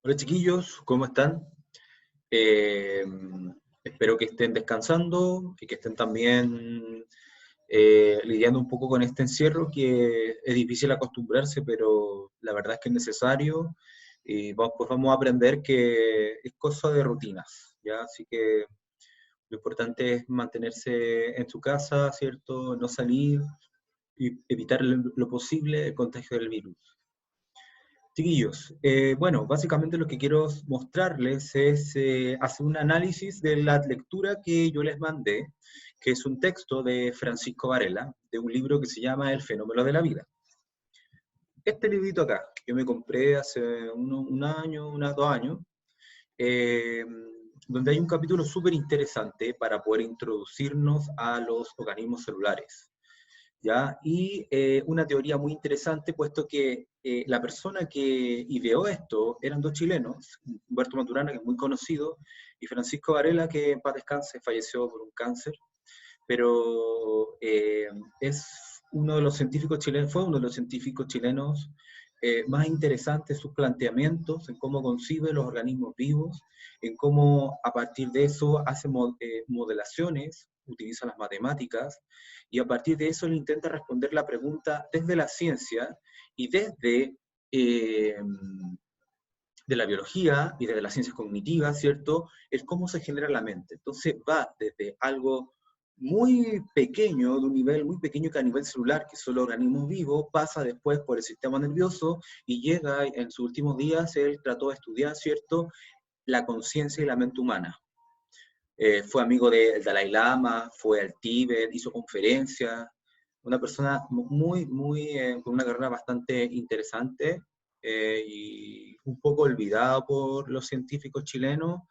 Hola chiquillos, ¿cómo están? Eh, Espero que estén descansando y que estén también lidiando un poco con este encierro que es difícil acostumbrarse, pero la verdad es que es necesario y pues vamos a aprender que es cosa de rutinas, ¿ya? Así que lo importante es mantenerse en su casa, ¿cierto? No salir y evitar lo posible el contagio del virus. Chiquillos, bueno, básicamente lo que quiero mostrarles es hacer un análisis de la lectura que yo les mandé, que es un texto de Francisco Varela, de un libro que se llama El fenómeno de la vida. Este librito acá, que yo me compré hace un año, unos 2 años, eh, donde hay un capítulo súper interesante para poder introducirnos a los organismos celulares. ¿Ya? Y una teoría muy interesante, puesto que la persona que ideó esto eran dos chilenos, Humberto Maturana, que es muy conocido, y Francisco Varela, que en paz descanse, falleció por un cáncer, pero es uno de los científicos chilenos, fue uno de los científicos chilenos más interesantes sus planteamientos en cómo concibe los organismos vivos, en cómo a partir de eso hace modelaciones, utiliza las matemáticas, y a partir de eso él intenta responder la pregunta desde la ciencia y desde de la biología y desde las ciencias cognitivas, ¿cierto? El cómo se genera la mente. Entonces va desde algo muy pequeño, de un nivel muy pequeño que a nivel celular, que son los organismos vivos, pasa después por el sistema nervioso y llega en sus últimos días, él trató de estudiar, ¿cierto?, la conciencia y la mente humana. Fue amigo del Dalai Lama, fue al Tíbet, hizo conferencias, una persona con una carrera bastante interesante y un poco olvidado por los científicos chilenos,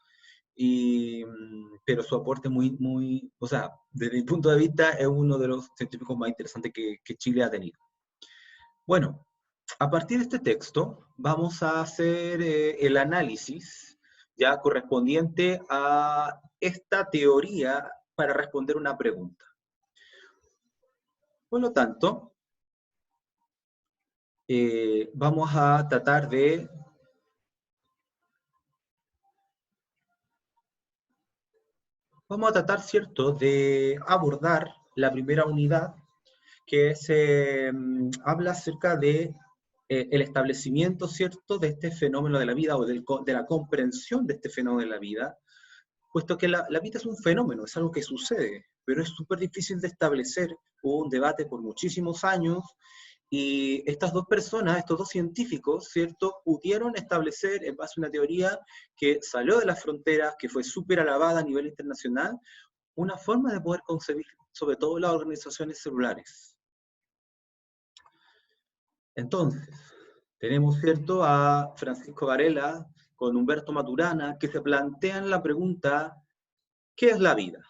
pero su aporte o sea, desde mi punto de vista es uno de los científicos más interesantes que Chile ha tenido. Bueno, a partir de este texto vamos a hacer el análisis ya correspondiente a esta teoría para responder una pregunta. Por lo tanto, vamos a tratar de ¿cierto?, de abordar la primera unidad, que habla acerca de el establecimiento, ¿cierto?, de este fenómeno de la vida o de la comprensión de este fenómeno de la vida, puesto que la vida es un fenómeno, es algo que sucede, pero es súper difícil de establecer. Hubo un debate por muchísimos años y estas dos personas, estos dos científicos, ¿cierto?, pudieron establecer en base a una teoría que salió de las fronteras, que fue súper alabada a nivel internacional, una forma de poder concebir sobre todo las organizaciones celulares. Entonces, tenemos, ¿cierto?, a Francisco Varela con Humberto Maturana, que se plantean la pregunta, ¿qué es la vida?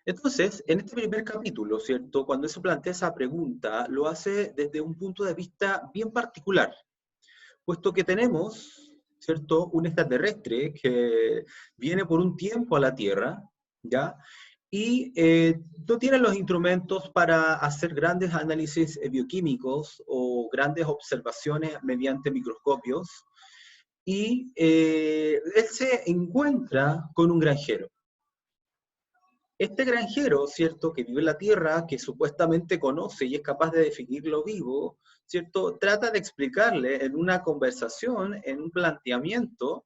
Entonces, en este primer capítulo, ¿cierto?, cuando se plantea esa pregunta, lo hace desde un punto de vista bien particular, puesto que tenemos, ¿cierto?, un extraterrestre que viene por un tiempo a la Tierra, ¿ya?, y no tiene los instrumentos para hacer grandes análisis bioquímicos o grandes observaciones mediante microscopios, y él se encuentra con un granjero. Este granjero, ¿cierto?, que vive en la Tierra, que supuestamente conoce y es capaz de definir lo vivo, ¿cierto?, trata de explicarle en una conversación, en un planteamiento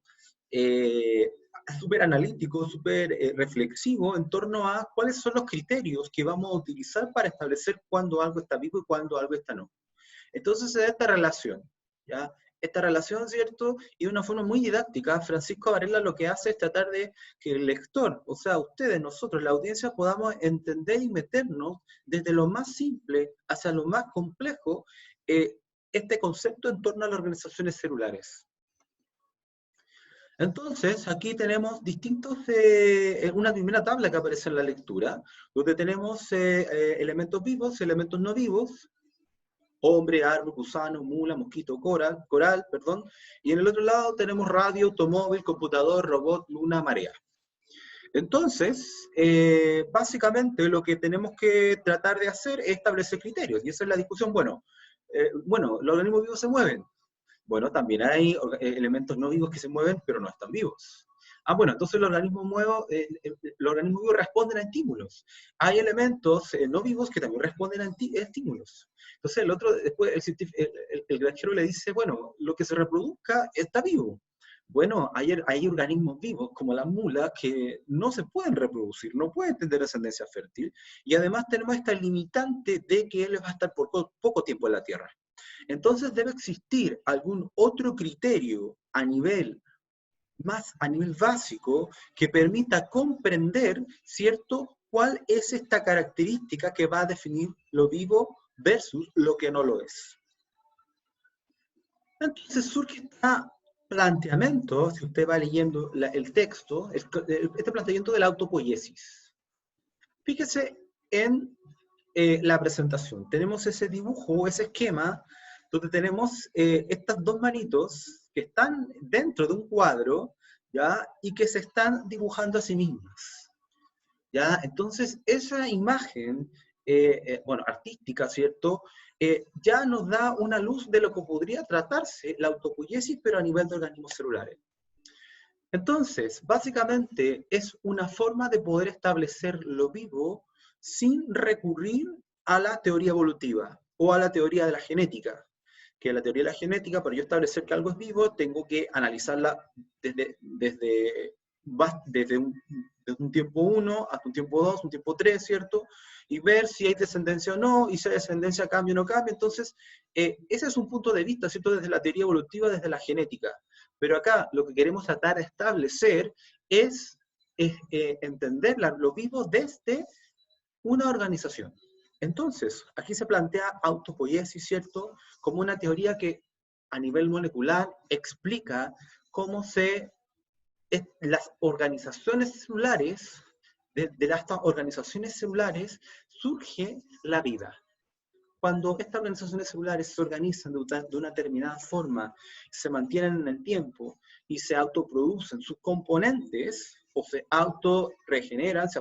súper analítico, súper reflexivo en torno a cuáles son los criterios que vamos a utilizar para establecer cuándo algo está vivo y cuándo algo está no. Entonces se da esta relación, ¿ya? Esta relación, ¿cierto? Y de una forma muy didáctica, Francisco Varela lo que hace es tratar de que el lector, o sea, ustedes, nosotros, la audiencia, podamos entender y meternos desde lo más simple hacia lo más complejo, este concepto en torno a las organizaciones celulares. Entonces, aquí tenemos una primera tabla que aparece en la lectura, donde tenemos elementos vivos, elementos no vivos, hombre, árbol, gusano, mula, mosquito, coral, y en el otro lado tenemos radio, automóvil, computador, robot, luna, marea. Entonces, básicamente lo que tenemos que tratar de hacer es establecer criterios, y esa es la discusión. Bueno, los organismos vivos se mueven. Bueno, también hay elementos no vivos que se mueven, pero no están vivos. Ah, bueno, entonces los organismos vivos responden a estímulos. Hay elementos no vivos que también responden a estímulos. Entonces el otro, después el granjero le dice, bueno, lo que se reproduzca está vivo. Bueno, hay organismos vivos, como las mulas, que no se pueden reproducir, no pueden tener ascendencia fértil, y además tenemos esta limitante de que él va a estar por poco tiempo en la Tierra. Entonces debe existir algún otro criterio a nivel básico que permita comprender, ¿cierto?, cuál es esta característica que va a definir lo vivo versus lo que no lo es. Entonces surge este planteamiento, si usted va leyendo el texto, este planteamiento de la autopoiesis. Fíjese en la presentación. Tenemos ese dibujo, ese esquema, donde tenemos estas dos manitos que están dentro de un cuadro, ¿ya? Y que se están dibujando a sí mismas, ¿ya? Entonces, esa imagen, bueno, artística, ¿cierto?, ya nos da una luz de lo que podría tratarse la autopoiesis, pero a nivel de organismos celulares. Entonces, básicamente es una forma de poder establecer lo vivo sin recurrir a la teoría evolutiva o a la teoría de la genética. Que la teoría de la genética, para yo establecer que algo es vivo, tengo que analizarla desde un tiempo 1 hasta un tiempo 2, un tiempo 3, ¿cierto? Y ver si hay descendencia o no, y si hay descendencia cambia o no cambia. Entonces, ese es un punto de vista, ¿cierto? Desde la teoría evolutiva, desde la genética. Pero acá lo que queremos tratar de establecer es entender lo vivo desde una organización. Entonces, aquí se plantea autopoiesis, ¿cierto?, como una teoría que a nivel molecular explica cómo las organizaciones celulares, de estas organizaciones celulares surge la vida. Cuando estas organizaciones celulares se organizan de una determinada forma, se mantienen en el tiempo y se autoproducen sus componentes, o se autorregeneran, se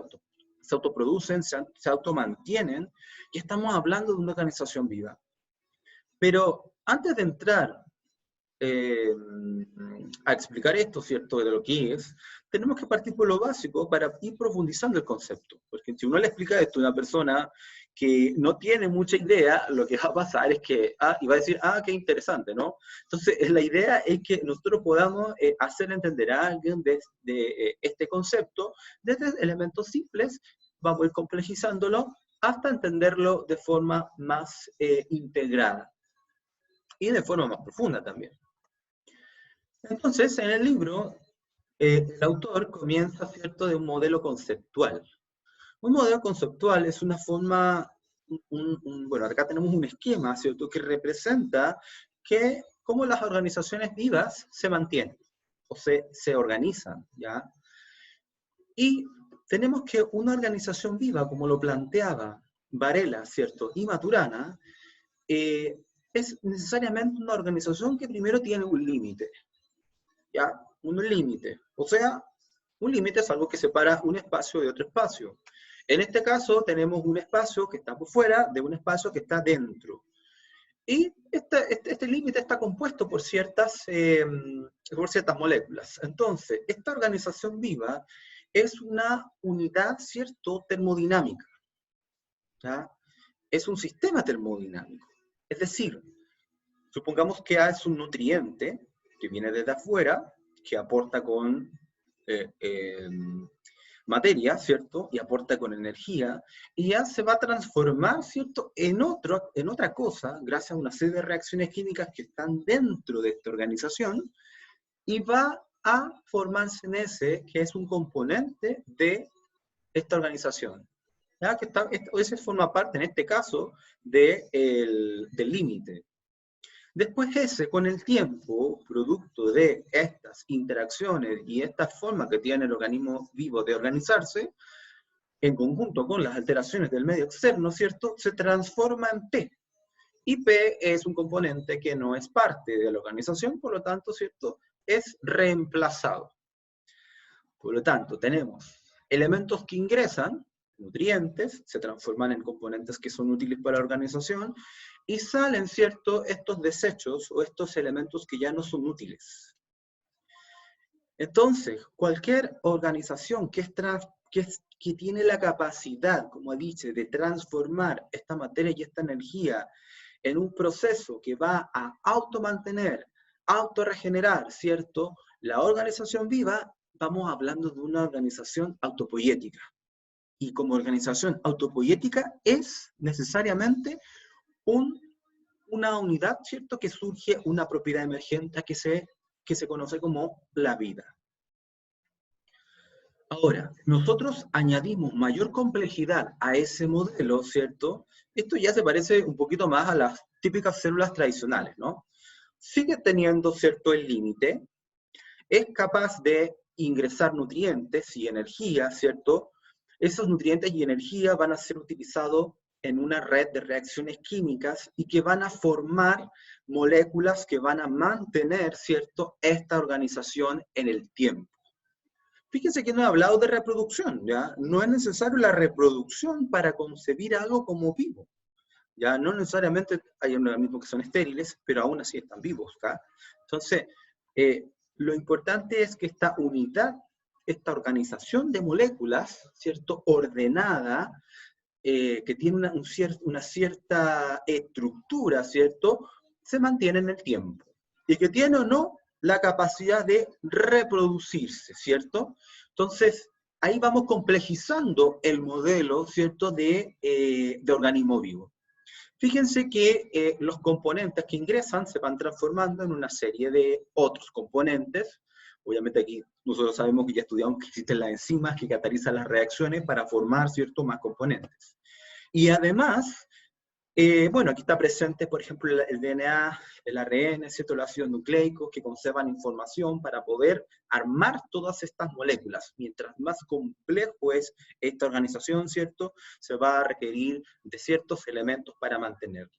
autoproducen, se automantienen, y estamos hablando de una organización viva. Pero antes de entrar a explicar esto, ¿cierto?, de lo que es, tenemos que partir por lo básico para ir profundizando el concepto. Porque si uno le explica esto a una persona que no tiene mucha idea, lo que va a pasar es que, y va a decir, qué interesante, ¿no? Entonces, la idea es que nosotros podamos hacer entender a alguien de este concepto desde elementos simples, vamos a ir complejizándolo hasta entenderlo de forma más integrada y de forma más profunda también. Entonces, en el libro, el autor comienza, ¿cierto?, de un modelo conceptual. Un modelo conceptual es una forma, bueno, acá tenemos un esquema, ¿cierto?, que representa cómo las organizaciones vivas se mantienen, o se organizan, ¿ya? Y tenemos que una organización viva, como lo planteaba Varela, ¿cierto?, y Maturana, es necesariamente una organización que primero tiene un límite, ¿ya? Un límite. O sea, un límite es algo que separa un espacio de otro espacio. En este caso tenemos un espacio que está por fuera de un espacio que está dentro. Y este límite está compuesto por ciertas moléculas. Entonces, esta organización viva es una unidad, ¿cierto?, termodinámica, ¿ya? Es un sistema termodinámico. Es decir, supongamos que A es un nutriente que viene desde afuera, que aporta con materia, ¿cierto? Y aporta con energía, y ya se va a transformar, ¿cierto?, en otra cosa, gracias a una serie de reacciones químicas que están dentro de esta organización, y va a formarse en ese, que es un componente de esta organización. ¿Ya? Ese forma parte, en este caso, del límite. Después ese, con el tiempo, producto de estas interacciones y esta forma que tiene el organismo vivo de organizarse, en conjunto con las alteraciones del medio externo, ¿cierto?, se transforma en P. Y P es un componente que no es parte de la organización, por lo tanto, ¿cierto?, es reemplazado. Por lo tanto, tenemos elementos que ingresan, nutrientes, se transforman en componentes que son útiles para la organización, y salen, ¿cierto?, estos desechos o estos elementos que ya no son útiles. Entonces, cualquier organización que tiene la capacidad, como he dicho, de transformar esta materia y esta energía en un proceso que va a automantener, autorregenerar, ¿cierto?, la organización viva, vamos hablando de una organización autopoiética. Y como organización autopoiética es necesariamente una unidad, ¿cierto?, que surge una propiedad emergente que se conoce como la vida. Ahora, nosotros añadimos mayor complejidad a ese modelo, ¿cierto? Esto ya se parece un poquito más a las típicas células tradicionales, ¿no? Sigue teniendo, ¿cierto?, el límite, es capaz de ingresar nutrientes y energía, ¿cierto? Esos nutrientes y energía van a ser utilizados en una red de reacciones químicas y que van a formar moléculas que van a mantener, ¿cierto?, esta organización en el tiempo. Fíjense que no he hablado de reproducción, ¿ya? No es necesario la reproducción para concebir algo como vivo. Ya no necesariamente hay organismos que son estériles, pero aún así están vivos, ¿ya? Entonces, lo importante es que esta unidad, esta organización de moléculas, ¿cierto?, ordenada, que tiene una cierta estructura, ¿cierto?, se mantiene en el tiempo. Y que tiene o no la capacidad de reproducirse, ¿cierto? Entonces, ahí vamos complejizando el modelo, ¿cierto?, de organismo vivo. Fíjense que los componentes que ingresan se van transformando en una serie de otros componentes. Obviamente aquí nosotros sabemos que ya estudiamos que existen las enzimas que catalizan las reacciones para formar, ¿cierto?, más componentes. Y además, bueno, aquí está presente, por ejemplo, el DNA, el ARN, ¿cierto?, los ácidos nucleicos que conservan información para poder armar todas estas moléculas. Mientras más complejo es esta organización, ¿cierto?, se va a requerir de ciertos elementos para mantenerla.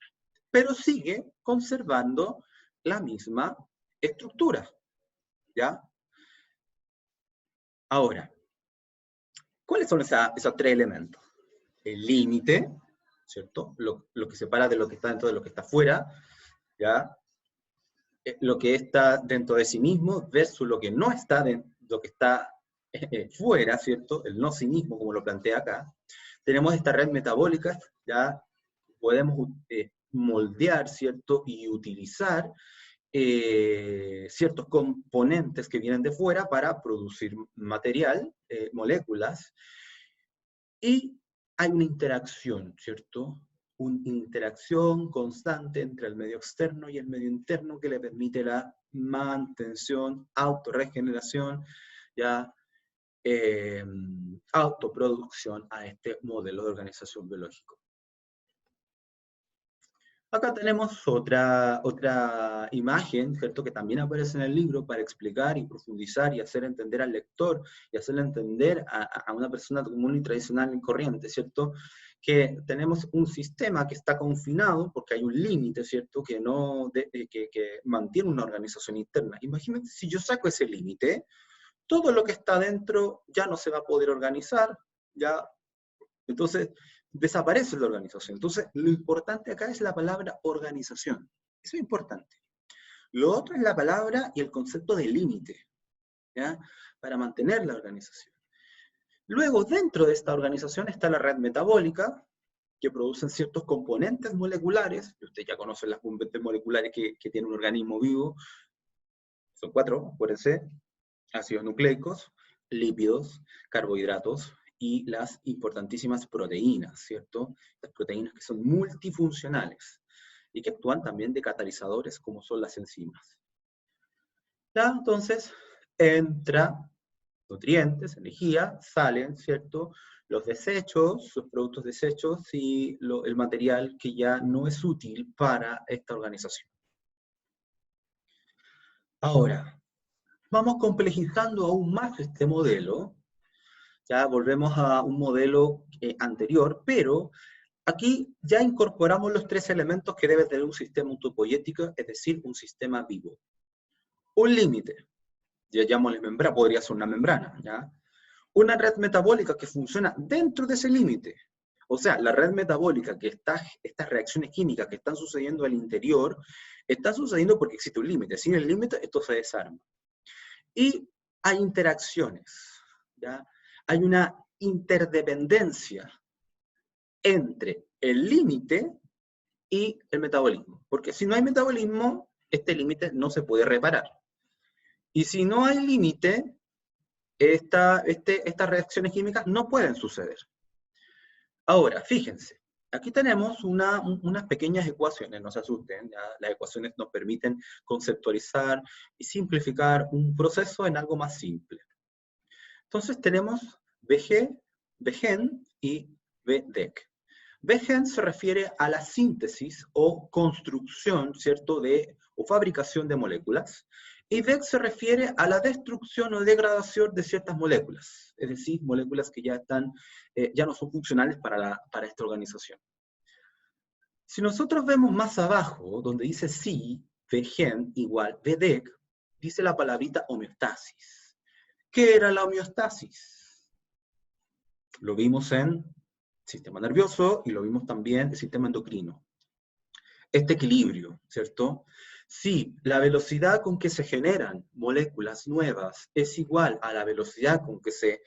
Pero sigue conservando la misma estructura, ¿ya? Ahora, ¿cuáles son esos tres elementos? El límite, ¿cierto? Lo que separa de lo que está dentro de lo que está fuera, ¿ya? Lo que está dentro de sí mismo versus lo que no está dentro, lo que está fuera, ¿cierto? El no sí mismo, como lo plantea acá. Tenemos esta red metabólica, ya podemos moldear, ¿cierto? Y utilizar ciertos componentes que vienen de fuera para producir material, moléculas, y hay una interacción, ¿cierto? Una interacción constante entre el medio externo y el medio interno que le permite la mantención, autorregeneración, ya, autoproducción a este modelo de organización biológico. Acá tenemos otra imagen, ¿cierto?, que también aparece en el libro para explicar y profundizar y hacer entender al lector y hacerle entender a una persona común y tradicional y corriente, ¿cierto?, que tenemos un sistema que está confinado porque hay un límite, ¿cierto?, que mantiene una organización interna. Imagínate si yo saco ese límite, todo lo que está dentro ya no se va a poder organizar, ya, entonces desaparece la organización. Entonces, lo importante acá es la palabra organización. Eso es importante. Lo otro es la palabra y el concepto de límite, ¿ya?, para mantener la organización. Luego, dentro de esta organización está la red metabólica, que producen ciertos componentes moleculares, y usted ya conoce las componentes moleculares que tiene un organismo vivo. Son 4, acuérdense: ácidos nucleicos, lípidos, carbohidratos, y las importantísimas proteínas, ¿cierto? Las proteínas que son multifuncionales y que actúan también de catalizadores como son las enzimas. ¿Ya? Entonces, entra nutrientes, energía, salen, ¿cierto?, los desechos, los productos desechos y el material que ya no es útil para esta organización. Ahora, vamos complejizando aún más este modelo. Ya volvemos a un modelo anterior, pero aquí ya incorporamos los tres elementos que debe tener un sistema autopoiético, es decir, un sistema vivo. Un límite, ya llamémosle membrana, podría ser una membrana, ¿ya? Una red metabólica que funciona dentro de ese límite. O sea, la red metabólica que está, estas reacciones químicas que están sucediendo al interior, están sucediendo porque existe un límite. Sin el límite, esto se desarma. Y hay interacciones, ¿ya? Hay una interdependencia entre el límite y el metabolismo. Porque si no hay metabolismo, este límite no se puede reparar. Y si no hay límite, estas reacciones químicas no pueden suceder. Ahora, fíjense, aquí tenemos unas pequeñas ecuaciones, no se asusten, ¿ya? Las ecuaciones nos permiten conceptualizar y simplificar un proceso en algo más simple. Entonces tenemos VG, VGen y VDEC. VGen se refiere a la síntesis o construcción, ¿cierto?, o fabricación de moléculas, y DEC se refiere a la destrucción o degradación de ciertas moléculas, es decir, moléculas que ya no son funcionales para esta organización. Si nosotros vemos más abajo, donde dice sí, VGen igual VDEC, dice la palabrita homeostasis. ¿Qué era la homeostasis? Lo vimos en sistema nervioso y lo vimos también en sistema endocrino. Este equilibrio, ¿cierto? Si la velocidad con que se generan moléculas nuevas es igual a la velocidad con que se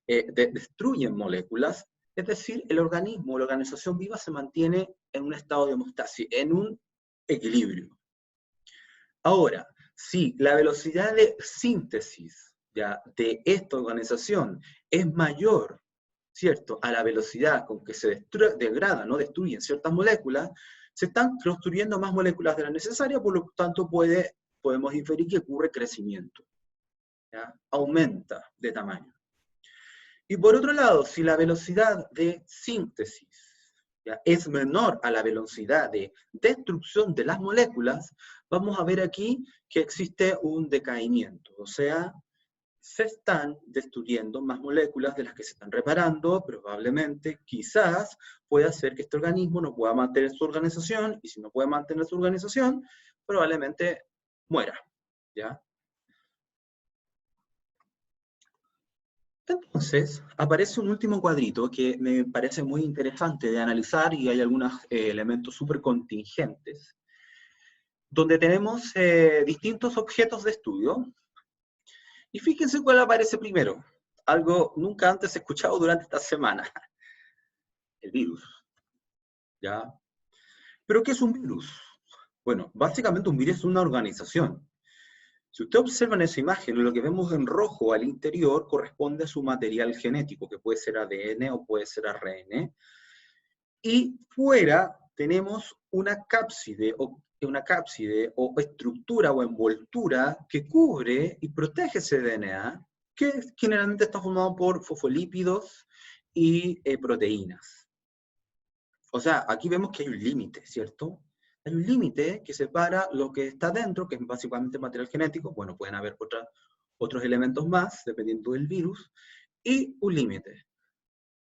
destruyen moléculas, es decir, el organismo, la organización viva se mantiene en un estado de homeostasis, en un equilibrio. Ahora, si la velocidad de síntesis ¿ya?, de esta organización es mayor, ¿cierto?, a la velocidad con que se degradan o destruyen ciertas moléculas, se están construyendo más moléculas de la necesaria, por lo tanto podemos inferir que ocurre crecimiento, ¿ya? Aumenta de tamaño. Y por otro lado, si la velocidad de síntesis ¿ya?, es menor a la velocidad de destrucción de las moléculas, vamos a ver aquí que existe un decaimiento, o sea, se están destruyendo más moléculas de las que se están reparando, probablemente, quizás, puede hacer que este organismo no pueda mantener su organización, y si no puede mantener su organización, probablemente muera, ¿ya? Entonces, aparece un último cuadrito que me parece muy interesante de analizar, y hay algunos elementos súper contingentes, donde tenemos distintos objetos de estudio. Y fíjense cuál aparece primero. Algo nunca antes escuchado durante esta semana. El virus. ¿Ya? ¿Pero qué es un virus? Bueno, básicamente un virus es una organización. Si usted observa en esa imagen, lo que vemos en rojo al interior corresponde a su material genético, que puede ser ADN o puede ser ARN. Y fuera tenemos una cápside o estructura o envoltura que cubre y protege ese DNA, que generalmente está formado por fosfolípidos y proteínas. O sea, aquí vemos que hay un límite, ¿cierto? Hay un límite que separa lo que está dentro, que es básicamente material genético, bueno, pueden haber otros elementos más, dependiendo del virus, y un límite.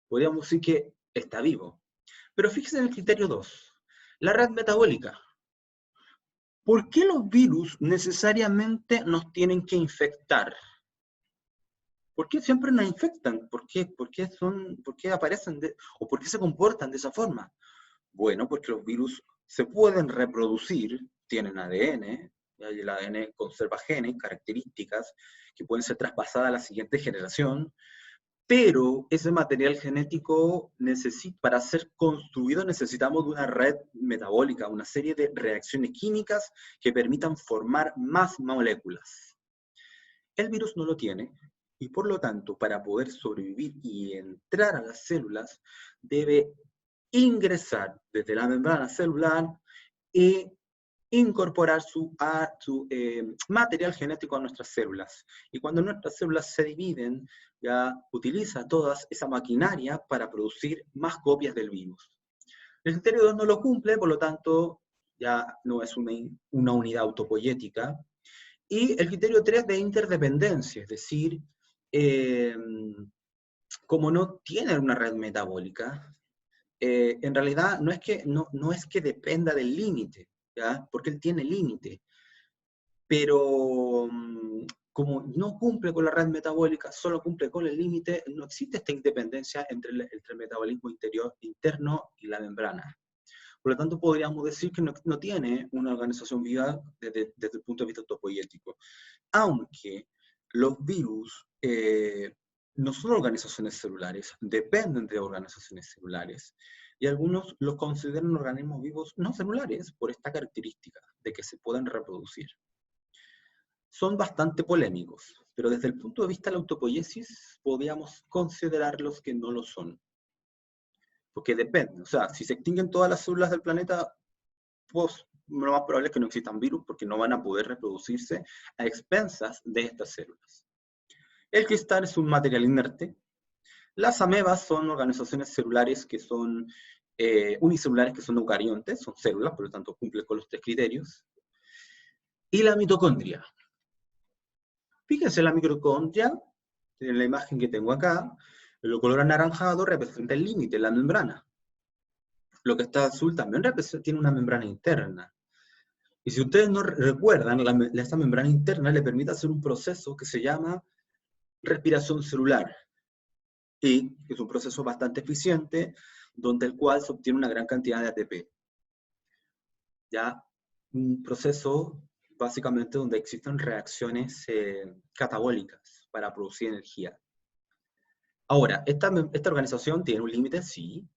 Podríamos decir que está vivo. Pero fíjense en el criterio 2, la red metabólica. ¿Por qué los virus necesariamente nos tienen que infectar? ¿Por qué siempre nos infectan? ¿Por qué aparecen o por qué se comportan de esa forma? Bueno, porque los virus se pueden reproducir, tienen ADN, y el ADN conserva genes, características que pueden ser traspasadas a la siguiente generación, pero ese material genético, para ser construido, necesitamos de una red metabólica, una serie de reacciones químicas que permitan formar más moléculas. El virus no lo tiene, y por lo tanto, para poder sobrevivir y entrar a las células, debe ingresar desde la membrana celular y incorporar su material genético a nuestras células. Y cuando nuestras células se dividen, ya utiliza toda esa maquinaria para producir más copias del virus. El criterio 2 no lo cumple, por lo tanto, ya no es una unidad autopoyética. Y el criterio 3 de interdependencia, es decir, como no tiene una red metabólica, en realidad no es que dependa del límite, ¿ya? Porque él tiene límite. Pero como no cumple con la red metabólica, solo cumple con el límite, no existe esta independencia entre el metabolismo interno y la membrana. Por lo tanto, podríamos decir que no tiene una organización viva desde el punto de vista autopoyético. Aunque los virus no son organizaciones celulares, dependen de organizaciones celulares. Y algunos los consideran organismos vivos no celulares por esta característica de que se pueden reproducir. Son bastante polémicos, pero desde el punto de vista de la autopoiesis podríamos considerarlos que no lo son. Porque depende, o sea, si se extinguen todas las células del planeta, pues lo más probable es que no existan virus porque no van a poder reproducirse a expensas de estas células. El cristal es un material inerte. Las amebas son organizaciones celulares que son unicelulares, que son eucariontes, son células, por lo tanto cumplen con los 3 criterios. Y la mitocondria. Fíjense, la mitocondria, en la imagen que tengo acá, el color anaranjado representa el límite, la membrana. Lo que está azul también tiene una membrana interna. Y si ustedes no recuerdan, esta membrana interna le permite hacer un proceso que se llama respiración celular. Y es un proceso bastante eficiente, donde el cual se obtiene una gran cantidad de ATP. Ya, un proceso básicamente donde existen reacciones catabólicas para producir energía. Ahora, ¿esta organización tiene un límite? Sí.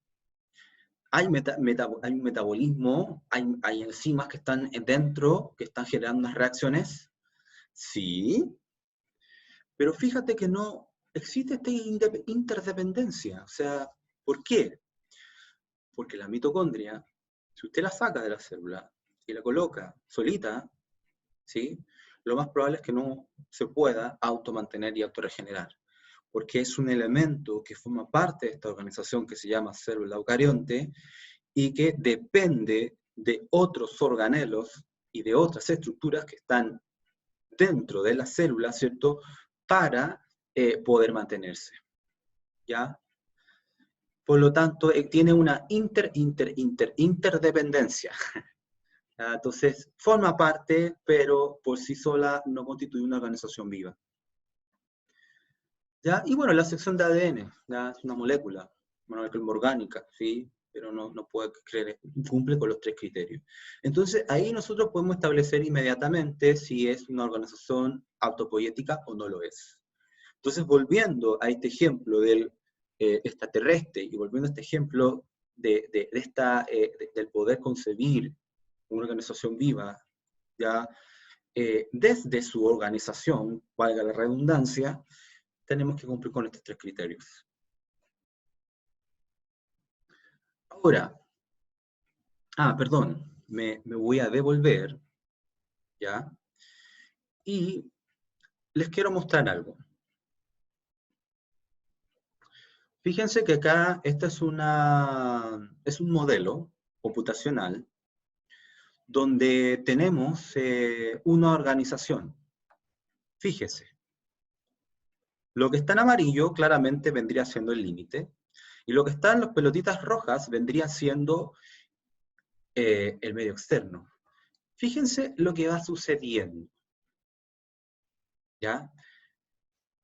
Hay un metabolismo, hay enzimas que están dentro, que están generando unas reacciones. Sí. Pero fíjate que no existe esta interdependencia. O sea, ¿por qué? Porque la mitocondria, si usted la saca de la célula y la coloca solita, ¿sí? Lo más probable es que no se pueda automantener y autorregenerar, porque es un elemento que forma parte de esta organización que se llama célula eucarionte y que depende de otros organelos y de otras estructuras que están dentro de la célula, ¿cierto?, para poder mantenerse, ¿ya? Por lo tanto, tiene una interdependencia. Entonces, forma parte, pero por sí sola no constituye una organización viva. ¿Ya? Y bueno, la sección de ADN, ¿ya? Es una molécula orgánica, ¿sí? Pero no puede cumple con los 3 criterios. Entonces, ahí nosotros podemos establecer inmediatamente si es una organización autopoyética o no lo es. Entonces, volviendo a este ejemplo del extraterrestre y volviendo a este ejemplo del poder concebir una organización viva, ya desde su organización, valga la redundancia, tenemos que cumplir con estos 3 criterios. Ahora, perdón, me voy a devolver, ¿ya? Y les quiero mostrar algo. Fíjense que acá este es un modelo computacional donde tenemos una organización. Fíjese. Lo que está en amarillo claramente vendría siendo el límite, y lo que está en las pelotitas rojas vendría siendo el medio externo. Fíjense lo que va sucediendo. ¿Ya?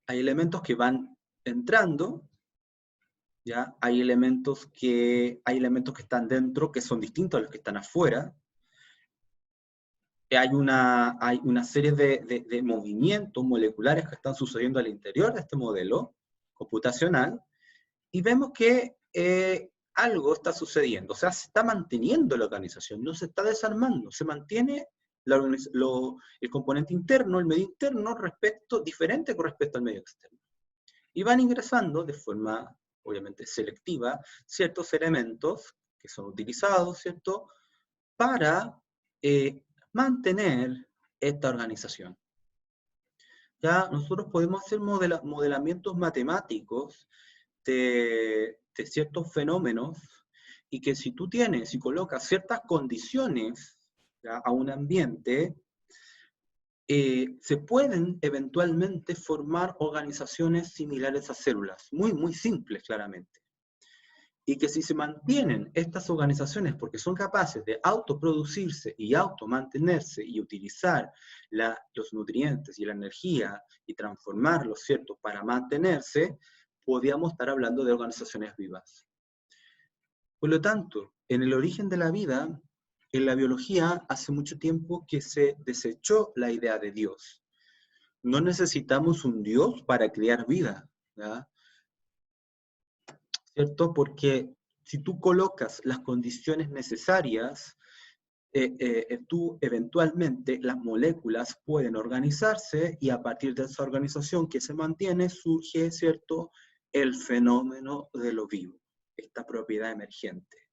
Hay elementos que van entrando, ¿ya? Hay elementos que están dentro que son distintos a los que están afuera. Hay una serie de movimientos moleculares que están sucediendo al interior de este modelo computacional, y vemos que algo está sucediendo, o sea, se está manteniendo la organización, no se está desarmando, se mantiene el componente interno, el medio interno, diferente con respecto al medio externo. Y van ingresando de forma, obviamente, selectiva, ciertos elementos que son utilizados, ¿cierto?, para mantener esta organización. Ya nosotros podemos hacer modelamientos matemáticos de ciertos fenómenos, y que si colocas ciertas condiciones, ¿ya?, a un ambiente, se pueden eventualmente formar organizaciones similares a células, muy, muy simples claramente. Y que si se mantienen estas organizaciones porque son capaces de autoproducirse y automantenerse y utilizar los nutrientes y la energía y transformarlos, ¿cierto?, para mantenerse, podríamos estar hablando de organizaciones vivas. Por lo tanto, en el origen de la vida, en la biología, hace mucho tiempo que se desechó la idea de Dios. No necesitamos un Dios para crear vida, ¿ya? ¿Cierto? Porque si tú colocas las condiciones necesarias, tú eventualmente las moléculas pueden organizarse y a partir de esa organización que se mantiene surge, ¿cierto?, el fenómeno de lo vivo, esta propiedad emergente.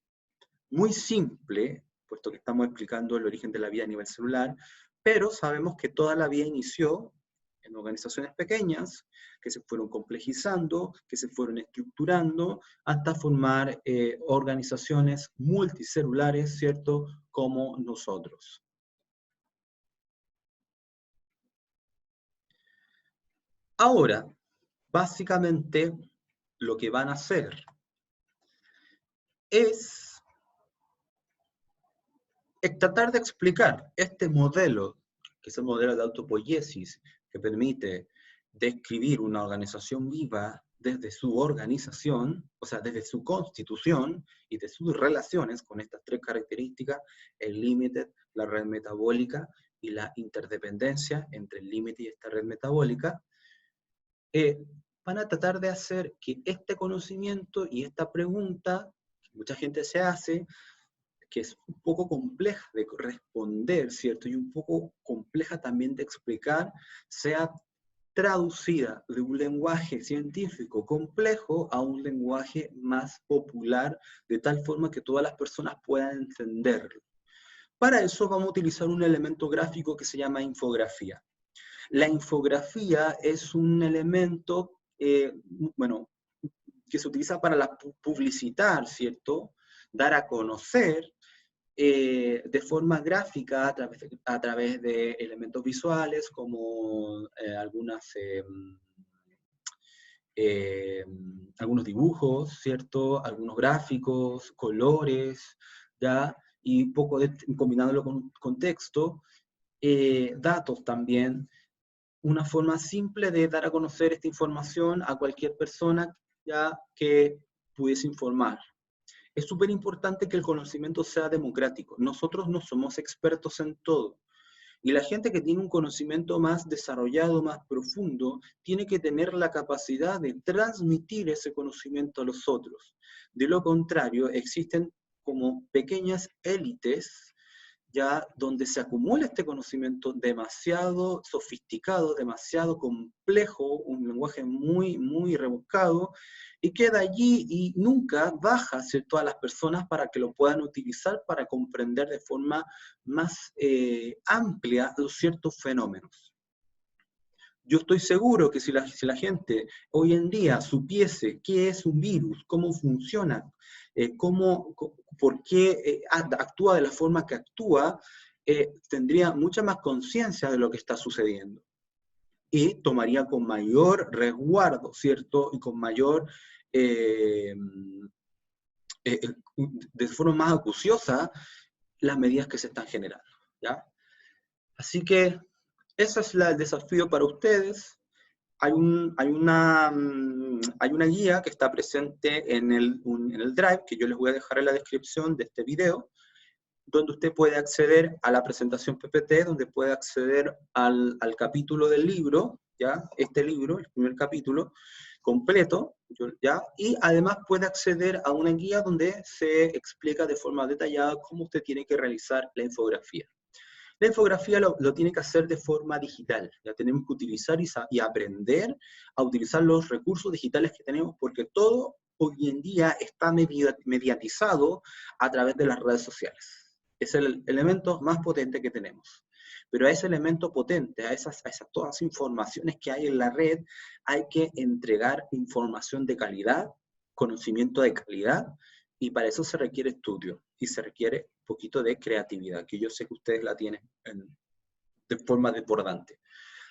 Muy simple, puesto que estamos explicando el origen de la vida a nivel celular, pero sabemos que toda la vida inició en organizaciones pequeñas, que se fueron complejizando, que se fueron estructurando, hasta formar organizaciones multicelulares, ¿cierto?, como nosotros. Ahora, básicamente, lo que van a hacer es tratar de explicar este modelo, que es el modelo de autopoiesis, que permite describir una organización viva desde su organización, o sea, desde su constitución y de sus relaciones con estas tres características, el límite, la red metabólica y la interdependencia entre el límite y esta red metabólica, van a tratar de hacer que este conocimiento y esta pregunta, que mucha gente se hace, que es un poco compleja de responder, ¿cierto? Y un poco compleja también de explicar, sea traducida de un lenguaje científico complejo a un lenguaje más popular, de tal forma que todas las personas puedan entenderlo. Para eso vamos a utilizar un elemento gráfico que se llama infografía. La infografía es un elemento, bueno, que se utiliza para publicitar, ¿cierto? Dar a conocer de forma gráfica a través de elementos visuales como algunos dibujos, ¿cierto? Algunos gráficos, colores, ¿ya? Y combinándolo con texto, datos también, una forma simple de dar a conocer esta información a cualquier persona ya que pudiese informar. Es súper importante que el conocimiento sea democrático. Nosotros no somos expertos en todo. Y la gente que tiene un conocimiento más desarrollado, más profundo, tiene que tener la capacidad de transmitir ese conocimiento a los otros. De lo contrario, existen como pequeñas élites ya donde se acumula este conocimiento demasiado sofisticado, demasiado complejo, un lenguaje muy, muy rebuscado, y queda allí y nunca baja, ¿cierto?, a las personas para que lo puedan utilizar para comprender de forma más amplia los ciertos fenómenos. Yo estoy seguro que si la gente hoy en día supiese qué es un virus, cómo funciona, por qué actúa de la forma que actúa, tendría mucha más conciencia de lo que está sucediendo. Y tomaría con mayor resguardo, ¿cierto? Y con mayor, de forma más acuciosa, las medidas que se están generando, ¿ya? Así que ese es el desafío para ustedes. Hay una guía que está presente en el Drive, que yo les voy a dejar en la descripción de este video, donde usted puede acceder a la presentación PPT, donde puede acceder al capítulo del libro, ¿ya? Este libro, el primer capítulo, completo, ¿ya? Y además puede acceder a una guía donde se explica de forma detallada cómo usted tiene que realizar la infografía. La infografía lo tiene que hacer de forma digital. Ya tenemos que utilizar y aprender a utilizar los recursos digitales que tenemos, porque todo hoy en día está mediatizado a través de las redes sociales. Es el elemento más potente que tenemos. Pero a ese elemento potente, a todas las informaciones que hay en la red, hay que entregar información de calidad, conocimiento de calidad, y para eso se requiere estudio y se requiere un poquito de creatividad, que yo sé que ustedes la tienen de forma desbordante.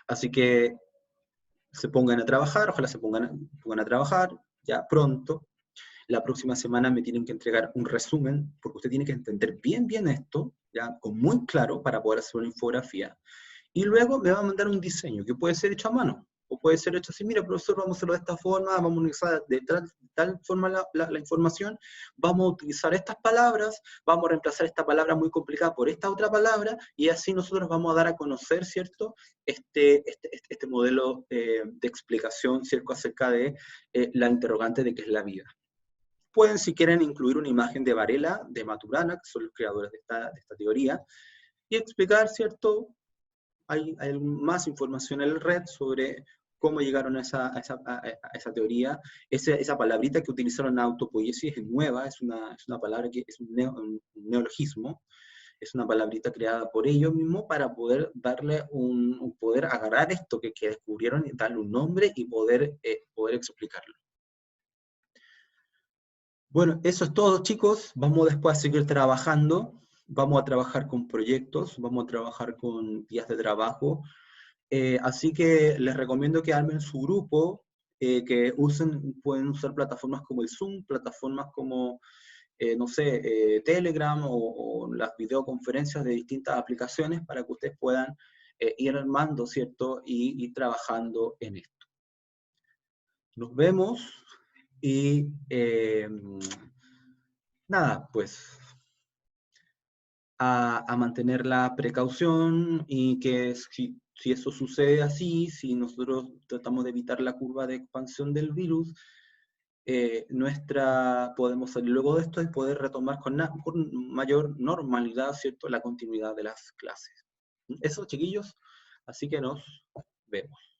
Así que se pongan a trabajar, ojalá se pongan a trabajar ya pronto. la próxima semana me tienen que entregar un resumen, porque usted tiene que entender bien, bien esto, ya, con muy claro, para poder hacer una infografía. Y luego me va a mandar un diseño, que puede ser hecho a mano, o puede ser hecho así, mira, profesor, vamos a hacerlo de esta forma, vamos a utilizar de tal forma la información, vamos a utilizar estas palabras, vamos a reemplazar esta palabra muy complicada por esta otra palabra, y así nosotros vamos a dar a conocer, ¿cierto?, este modelo de explicación, ¿cierto?, acerca de la interrogante de qué es la vida. Pueden, si quieren, incluir una imagen de Varela, de Maturana, que son los creadores de esta teoría, y explicar, ¿cierto?, hay más información en la red sobre cómo llegaron a esa teoría. Esa palabrita que utilizaron en autopoiesis es nueva, es una palabra que es un neologismo, es una palabrita creada por ellos mismos para poder darle poder agarrar esto que descubrieron y darle un nombre y poder explicarlo. Bueno, eso es todo, chicos. Vamos después a seguir trabajando. Vamos a trabajar con proyectos, vamos a trabajar con guías de trabajo. Así que les recomiendo que armen su grupo, que pueden usar plataformas como el Zoom, plataformas como, no sé, Telegram o las videoconferencias de distintas aplicaciones para que ustedes puedan ir armando, ¿cierto? Y trabajando en esto. Nos vemos y nada, pues a mantener la precaución y que si eso sucede así, si nosotros tratamos de evitar la curva de expansión del virus, podemos salir luego de esto y poder retomar con mayor normalidad, ¿cierto?, la continuidad de las clases. Eso, chiquillos, así que nos vemos.